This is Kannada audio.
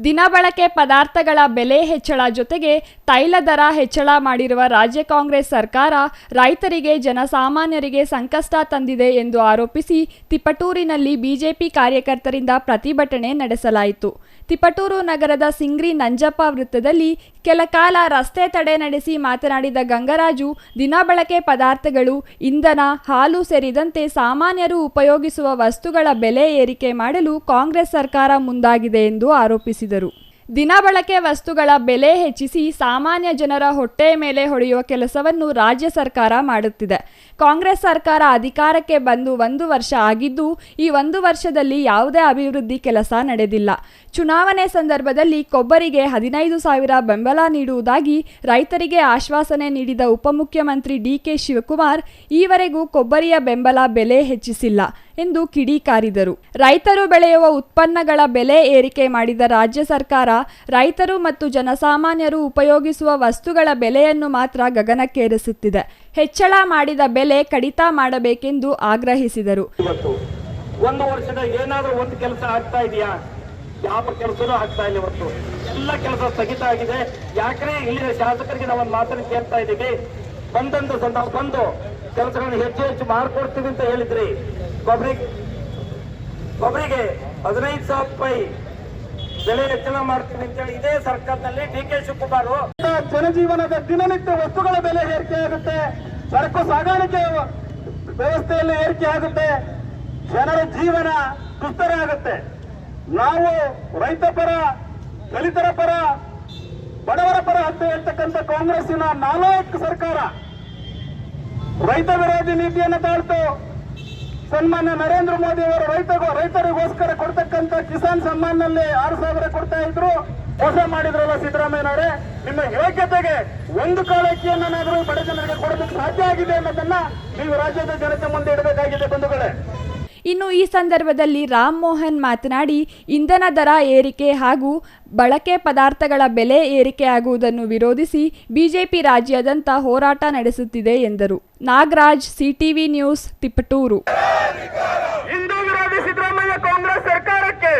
ದಿನಬಳಕೆ ಪದಾರ್ಥಗಳ ಬೆಲೆ ಹೆಚ್ಚಳ ಜೊತೆಗೆ ತೈಲ ದರ ಹೆಚ್ಚಳ ಮಾಡಿರುವ ರಾಜ್ಯ ಕಾಂಗ್ರೆಸ್ ಸರ್ಕಾರ ರೈತರಿಗೆ ಜನಸಾಮಾನ್ಯರಿಗೆ ಸಂಕಷ್ಟ ತಂದಿದೆ ಎಂದು ಆರೋಪಿಸಿ ತಿಪಟೂರಿನಲ್ಲಿ ಬಿಜೆಪಿ ಕಾರ್ಯಕರ್ತರಿಂದ ಪ್ರತಿಭಟನೆ ನಡೆಸಲಾಯಿತು. ತಿಪಟೂರು ನಗರದ ಸಿಂಗ್ರಿ ನಂಜಪ್ಪ ವೃತ್ತದಲ್ಲಿ ಕೆಲಕಾಲ ರಸ್ತೆ ತಡೆ ನಡೆಸಿ ಮಾತನಾಡಿದ ಗಂಗರಾಜು, ದಿನಬಳಕೆ ಪದಾರ್ಥಗಳು, ಇಂಧನ, ಹಾಲು ಸೇರಿದಂತೆ ಸಾಮಾನ್ಯರು ಉಪಯೋಗಿಸುವ ವಸ್ತುಗಳ ಬೆಲೆ ಏರಿಕೆ ಮಾಡಲು ಕಾಂಗ್ರೆಸ್ ಸರ್ಕಾರ ಮುಂದಾಗಿದೆ ಎಂದು ಆರೋಪಿಸಿದರು. ದಿನಬಳಕೆ ವಸ್ತುಗಳ ಬೆಲೆ ಹೆಚ್ಚಿಸಿ ಸಾಮಾನ್ಯ ಜನರ ಹೊಟ್ಟೆ ಮೇಲೆ ಹೊಡೆಯುವ ಕೆಲಸವನ್ನು ರಾಜ್ಯ ಸರ್ಕಾರ ಮಾಡುತ್ತಿದೆ. ಕಾಂಗ್ರೆಸ್ ಸರ್ಕಾರ ಅಧಿಕಾರಕ್ಕೆ ಬಂದು 1 ವರ್ಷ ಆಗಿದ್ದು, ಈ 1 ವರ್ಷದಲ್ಲಿ ಯಾವುದೇ ಅಭಿವೃದ್ಧಿ ಕೆಲಸ ನಡೆದಿಲ್ಲ. ಚುನಾವಣೆ ಸಂದರ್ಭದಲ್ಲಿ ಕೊಬ್ಬರಿಗೆ 15,000 ಬೆಂಬಲ ನೀಡುವುದಾಗಿ ರೈತರಿಗೆ ಆಶ್ವಾಸನೆ ನೀಡಿದ ಉಪಮುಖ್ಯಮಂತ್ರಿ ಡಿಕೆ ಶಿವಕುಮಾರ್ ಈವರೆಗೂ ಕೊಬ್ಬರಿಯ ಬೆಂಬಲ ಬೆಲೆ ಹೆಚ್ಚಿಸಿಲ್ಲ ಎಂದು ಕಿಡಿಕಾರಿದರು. ರೈತರು ಬೆಳೆಯುವ ಉತ್ಪನ್ನಗಳ ಬೆಲೆ ಏರಿಕೆ ಮಾಡಿದ ರಾಜ್ಯ ಸರ್ಕಾರ ರೈತರು ಮತ್ತು ಜನಸಾಮಾನ್ಯರು ಉಪಯೋಗಿಸುವ ವಸ್ತುಗಳ ಬೆಲೆಯನ್ನು ಮಾತ್ರ ಗಗನಕ್ಕೇರಿಸುತ್ತಿದೆ. ಹೆಚ್ಚಳ ಮಾಡಿದ ಬೆಲೆ ಕಡಿತ ಮಾಡಬೇಕೆಂದು ಆಗ್ರಹಿಸಿದರು. 1 ವರ್ಷದ ಏನಾದರೂ ಒಂದು ಕೆಲಸ ಆಗ್ತಾ ಇದೆಯಾ? ಯಾವ ಕೆಲಸನೂ ಆಗ್ತಾ ಇಲ್ಲ. ಇವತ್ತು ಎಲ್ಲ ಕೆಲಸ ಸ್ಥಗಿತ ಆಗಿದೆ. ಯಾಕಂದ್ರೆ ಇಲ್ಲಿನ ಶಾಸಕರಿಗೆ ನಾವು ಒಂದು ಮಾತನ್ನು ಕೇಳ್ತಾ ಇದ್ದೀವಿ, ಬಂದಂತ ಸಂದರ್ಭ ಬಂದು ಕೆಲಸಗಳನ್ನು ಹೆಚ್ಚು ಮಾಡಿಕೊಡ್ತೀವಿ ಅಂತ ಹೇಳಿದ್ರಿ. ಕೊಬ್ಬರಿಗೆ 15,000 ರೂಪಾಯಿ ಬೆಲೆ ಹೆಚ್ಚಳ ಮಾಡ್ತೀವಿ ಅಂತ ಹೇಳಿ ಇದೇ ಸರ್ಕಾರದಲ್ಲಿ ಡಿಕೆ ಶಿವಕುಮಾರ್ ಜನಜೀವನದ ದಿನನಿತ್ಯ ವಸ್ತುಗಳ ಬೆಲೆ ಏರಿಕೆ ಆಗುತ್ತೆ, ಸರಕು ಸಾಗಾಣಿಕೆ ವ್ಯವಸ್ಥೆಯಲ್ಲಿ ಏರಿಕೆ ಆಗುತ್ತೆ, ಜನರ ಜೀವನ ದುಸ್ತರ ಆಗುತ್ತೆ. ನಾವು ರೈತ ಪರ, ದಲಿತರ ಪರ, ಬಡವರ ಪರ ಅಂತ ಹೇಳ್ತಕ್ಕಂಥ ಕಾಂಗ್ರೆಸ್ಸಿನ 4 ಸರ್ಕಾರ ರೈತ ವಿರೋಧಿ ನೀತಿಯನ್ನು ತಾಳ್ತು. ಸನ್ಮಾನ್ಯ ನರೇಂದ್ರ ಮೋದಿ ಅವರು ರೈತರಿಗೋಸ್ಕರ ಕೊಡ್ತಕ್ಕಂಥ ಕಿಸಾನ್ ಸಮ್ಮಾನ್ನಲ್ಲಿ 6,000 ಕೊಡ್ತಾ ಇದ್ರು. ಮೋಸ ಮಾಡಿದ್ರಲ್ಲ ಸಿದ್ದರಾಮಯ್ಯನವರೇ, ನಿಮ್ಮ ಯೋಗ್ಯತೆಗೆ ಒಂದು ಕಾಲಕ್ಕಿಯನ್ನಾದರೂ ಬಡ ಜನರಿಗೆ ಕೊಡೋದಕ್ಕೆ ಸಾಧ್ಯ ಆಗಿದೆ ಅನ್ನೋದನ್ನ ನೀವು ರಾಜ್ಯದ ಜನತೆ ಮುಂದೆ ಇಡಬೇಕಾಗಿದೆ ಬಂಧುಗಳೇ. ಇನ್ನು ಈ ಸಂದರ್ಭದಲ್ಲಿ ರಾಮ್ ಮೋಹನ್ ಮಾತನಾಡಿ, ಇಂಧನ ದರ ಏರಿಕೆ ಹಾಗೂ ಬಳಕೆ ಪದಾರ್ಥಗಳ ಬೆಲೆ ಏರಿಕೆಯಾಗುವುದನ್ನು ವಿರೋಧಿಸಿ ಬಿಜೆಪಿ ರಾಜ್ಯಾದ್ಯಂತ ಹೋರಾಟ ನಡೆಸುತ್ತಿದೆ ಎಂದರು. Nagaraj, CTV news, Tiptur. ಹಿಂದೂ ವಿರೋಧಿ ಸಿದ್ದರಾಮಯ್ಯ ಕಾಂಗ್ರೆಸ್ ಸರ್ಕಾರಕ್ಕೆ